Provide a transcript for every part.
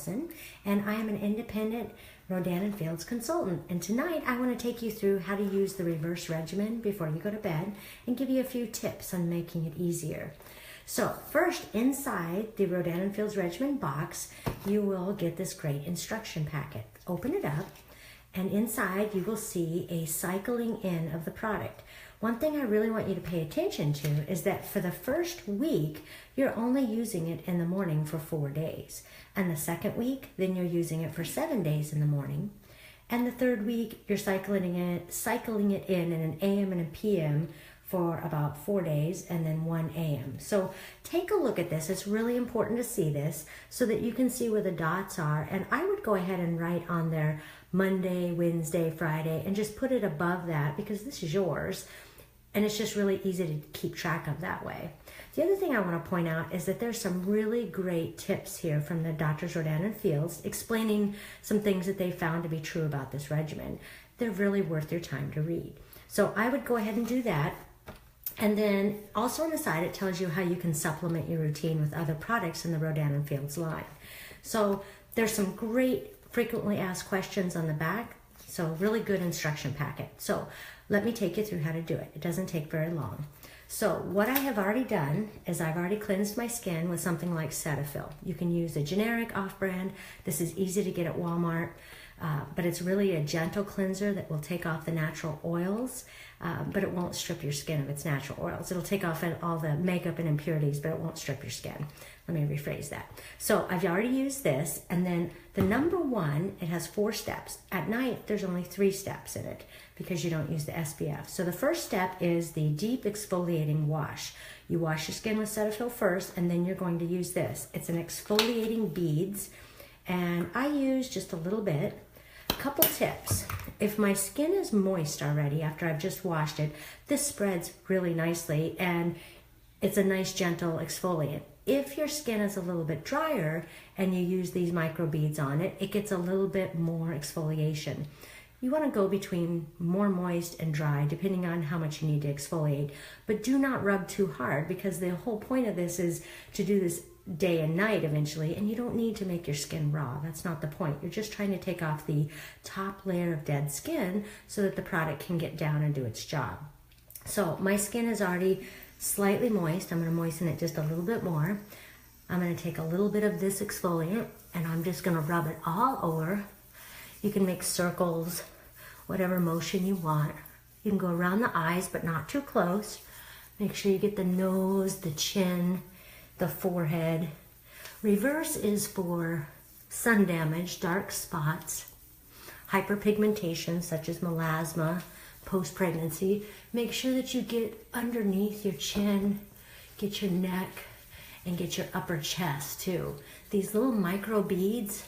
Allison, and I am an independent Rodan+Fields consultant. And tonight I want to take you through how to use the reverse regimen before you go to bed and give you a few tips on making it easier. So first, inside the Rodan+Fields regimen box, you will get this great instruction packet. Open it up, and inside you will see a cycling in of the product. One thing I really want you to pay attention to is that for the first week, you're only using it in the morning for 4 days. And the second week, then you're using it for 7 days in the morning. And the third week, you're cycling it in an AM and a PM for about 4 days, and then 1 AM. So take a look at this. It's really important to see this so that you can see where the dots are. And I would go ahead and write on there Monday, Wednesday, Friday, and just put it above that because this is yours. And it's just really easy to keep track of that way. The other thing I want to point out is that there's some really great tips here from the Drs. Rodan+Fields explaining some things that they found to be true about this regimen. They're really worth your time to read. So I would go ahead and do that. And then also on the side, it tells you how you can supplement your routine with other products in the Rodan+Fields line. So there's some great frequently asked questions on the back. So really good instruction packet. So let me take you through how to do it. It doesn't take very long. So what I have already done is I've already cleansed my skin with something like Cetaphil. You can use a generic off-brand. This is easy to get at Walmart, but it's really a gentle cleanser that will take off the natural oils, but it won't strip your skin of its natural oils. It'll take off all the makeup and impurities, but it won't strip your skin. Let me rephrase that. So I've already used this, and then the number one, it has 4 steps. At night, there's only 3 steps in it because you don't use the SPF. So the first step is the deep exfoliating wash. You wash your skin with Cetaphil first, and then you're going to use this. It's an exfoliating beads, and I use just a little bit. A couple tips. If my skin is moist already after I've just washed it, this spreads really nicely, and it's a nice gentle exfoliant. If your skin is a little bit drier and you use these micro beads on it, it gets a little bit more exfoliation. You want to go between more moist and dry depending on how much you need to exfoliate, but do not rub too hard because the whole point of this is to do this day and night eventually, and you don't need to make your skin raw. That's not the point. You're just trying to take off the top layer of dead skin so that the product can get down and do its job. So my skin is already slightly moist. I'm going to moisten it just a little bit more. I'm going to take a little bit of this exfoliant and I'm just going to rub it all over. You can make circles, whatever motion you want. You can go around the eyes, but not too close. Make sure you get the nose, the chin, the forehead. Reverse is for sun damage, dark spots, hyperpigmentation such as melasma, post-pregnancy. Make sure that you get underneath your chin, get your neck, and get your upper chest too. These little micro beads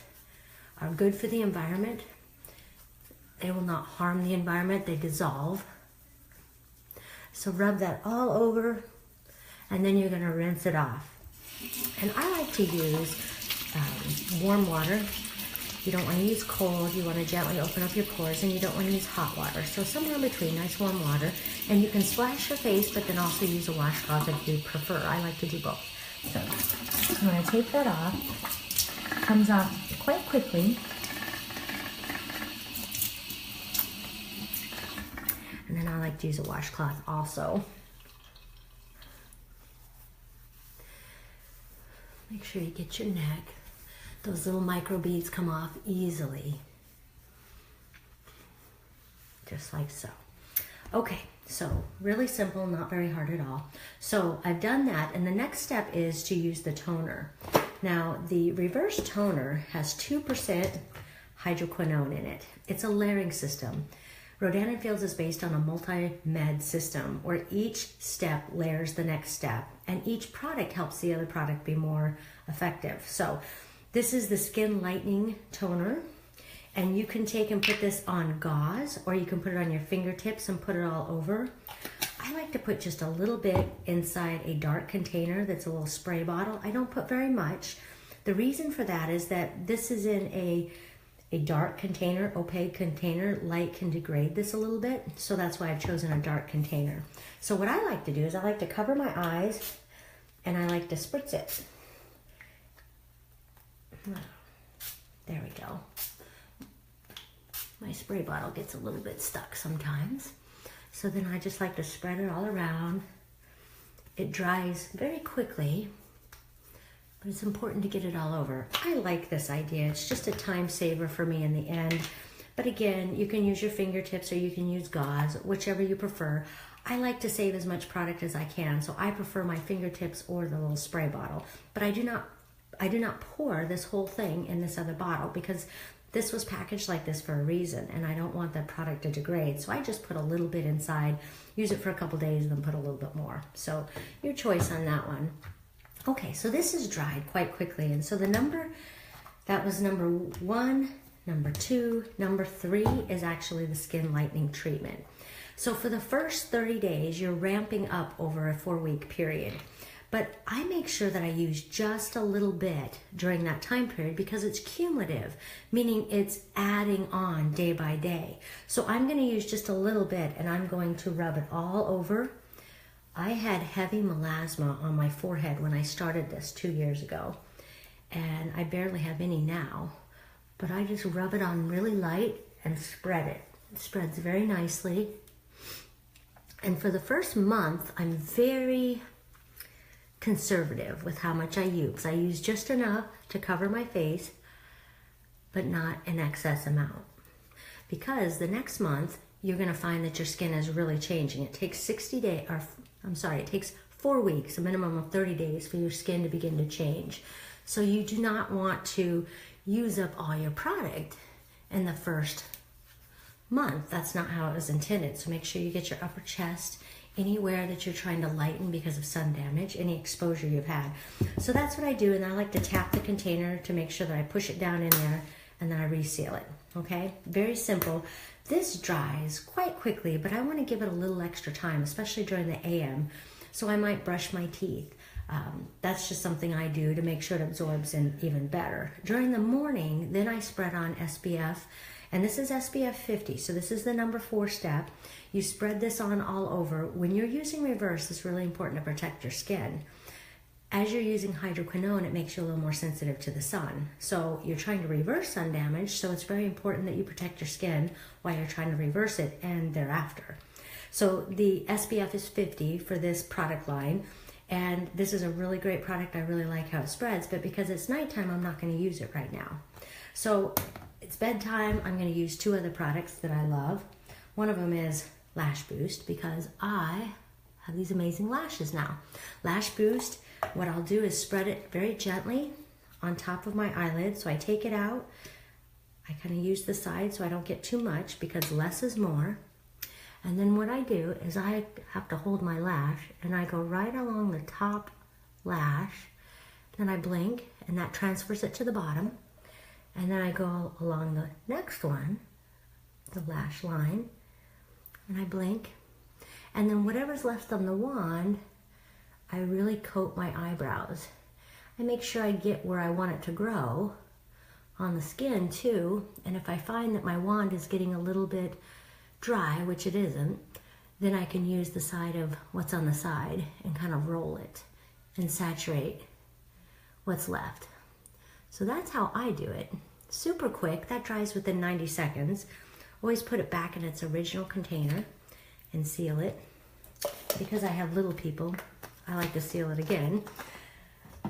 are good for the environment. They will not harm the environment, they dissolve. So rub that all over, and then you're gonna rinse it off. And I like to use warm water. You don't want to use cold, you want to gently open up your pores, and you don't want to use hot water. So somewhere in between, nice warm water. And you can splash your face, but then also use a washcloth if you prefer. I like to do both. So I'm going to take that off. It comes off quite quickly. And then I like to use a washcloth also. Make sure you get your neck. Those little micro beads come off easily. Just like so. Okay, so really simple, not very hard at all. So I've done that, and the next step is to use the toner. Now, the reverse toner has 2% hydroquinone in it. It's a layering system. Rodan+Fields is based on a multi-med system where each step layers the next step, and each product helps the other product be more effective. So this is the Skin Lightening Toner, and you can take and put this on gauze, or you can put it on your fingertips and put it all over. I like to put just a little bit inside a dark container that's a little spray bottle. I don't put very much. The reason for that is that this is in a dark container, opaque container. Light can degrade this a little bit, so that's why I've chosen a dark container. So what I like to do is I like to cover my eyes and I like to spritz it. There we go. My spray bottle gets a little bit stuck sometimes. So then I just like to spread it all around. It dries very quickly, but it's important to get it all over. I like this idea. It's just a time saver for me in the end. But again, you can use your fingertips or you can use gauze, whichever you prefer. I like to save as much product as I can, so I prefer my fingertips or the little spray bottle. But I do not pour this whole thing in this other bottle because this was packaged like this for a reason, and I don't want the product to degrade. So I just put a little bit inside, use it for a couple days, and then put a little bit more. So your choice on that one. Okay, so this is dried quite quickly, and so that was number 1, number 2, number 3 is actually the skin lightening treatment. So for the first 30 days, you're ramping up over a 4-week period. But I make sure that I use just a little bit during that time period because it's cumulative, meaning it's adding on day by day. So I'm going to use just a little bit and I'm going to rub it all over. I had heavy melasma on my forehead when I started this 2 years ago, and I barely have any now. But I just rub it on really light and spread it. It spreads very nicely. And for the first month, I'm very conservative with how much I use. I use just enough to cover my face, but not an excess amount. Because the next month, you're gonna find that your skin is really changing. It takes it takes 4 weeks, a minimum of 30 days for your skin to begin to change. So you do not want to use up all your product in the first month. That's not how it was intended. So make sure you get your upper chest, anywhere that you're trying to lighten because of sun damage, any exposure you've had. So that's what I do, and I like to tap the container to make sure that I push it down in there and then I reseal it, okay? Very simple. This dries quite quickly, but I want to give it a little extra time, especially during the AM, so I might brush my teeth. That's just something I do to make sure it absorbs in even better. During the morning, then I spread on SPF, and this is SPF 50, so this is the number 4 step. You spread this on all over. When you're using reverse, it's really important to protect your skin. As you're using hydroquinone, it makes you a little more sensitive to the sun. So you're trying to reverse sun damage, so it's very important that you protect your skin while you're trying to reverse it and thereafter. So the SPF is 50 for this product line, and this is a really great product. I really like how it spreads, but because it's nighttime, I'm not going to use it right now. So it's bedtime. I'm going to use 2 other products that I love. One of them is Lash Boost because I have these amazing lashes now. Lash Boost, what I'll do is spread it very gently on top of my eyelid. So I take it out. I kind of use the side so I don't get too much because less is more. And then what I do is I have to hold my lash and I go right along the top lash. Then I blink and that transfers it to the bottom. And then I go along the next one, the lash line, and I blink. And then whatever's left on the wand, I really coat my eyebrows. I make sure I get where I want it to grow on the skin too. And if I find that my wand is getting a little bit dry, which it isn't, then I can use the side of what's on the side and kind of roll it and saturate what's left. So that's how I do it. Super quick, that dries within 90 seconds. Always put it back in its original container and seal it. Because I have little people, I like to seal it again.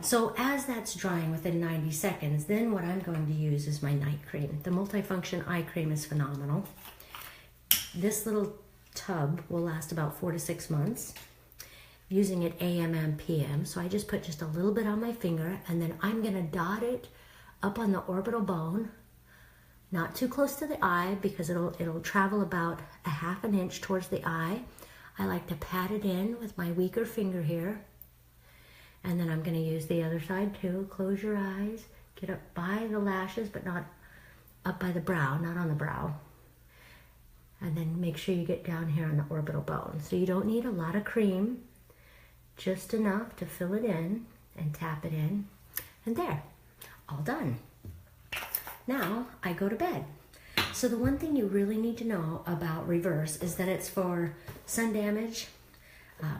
So as that's drying within 90 seconds, then what I'm going to use is my night cream. The multifunction eye cream is phenomenal. This little tub will last about 4 to 6 months. Using it AM and PM, so I just put just a little bit on my finger and then I'm gonna dot it up on the orbital bone, not too close to the eye because it'll travel about a ½ an inch towards the eye. I like to pat it in with my weaker finger here. And then I'm gonna use the other side too. Close your eyes, get up by the lashes, but not up by the brow, not on the brow. And then make sure you get down here on the orbital bone. So you don't need a lot of cream, just enough to fill it in and tap it in. And there, all done. Now I go to bed. So the one thing you really need to know about reverse is that it's for sun damage,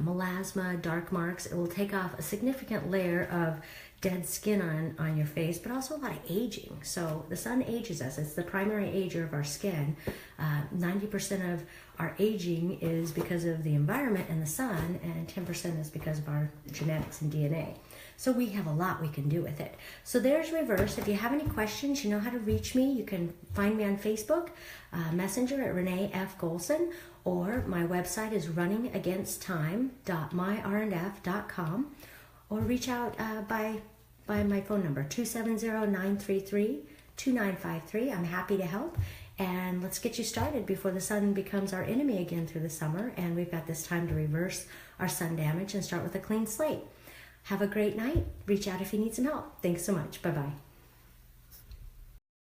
melasma, dark marks. It will take off a significant layer of dead skin on your face, but also a lot of aging. So the sun ages us. It's the primary ager of our skin. 90% of our aging is because of the environment and the sun, and 10% is because of our genetics and DNA. So we have a lot we can do with it. So there's Reverse. If you have any questions, you know how to reach me. You can find me on Facebook, Messenger at Renee F. Golson, or my website is runningagainsttime.myrndf.com, or reach out by my phone number, 270-933-2953. I'm happy to help. And let's get you started before the sun becomes our enemy again through the summer, and we've got this time to reverse our sun damage and start with a clean slate. Have a great night. Reach out if you need some help. Thanks so much. Bye-bye.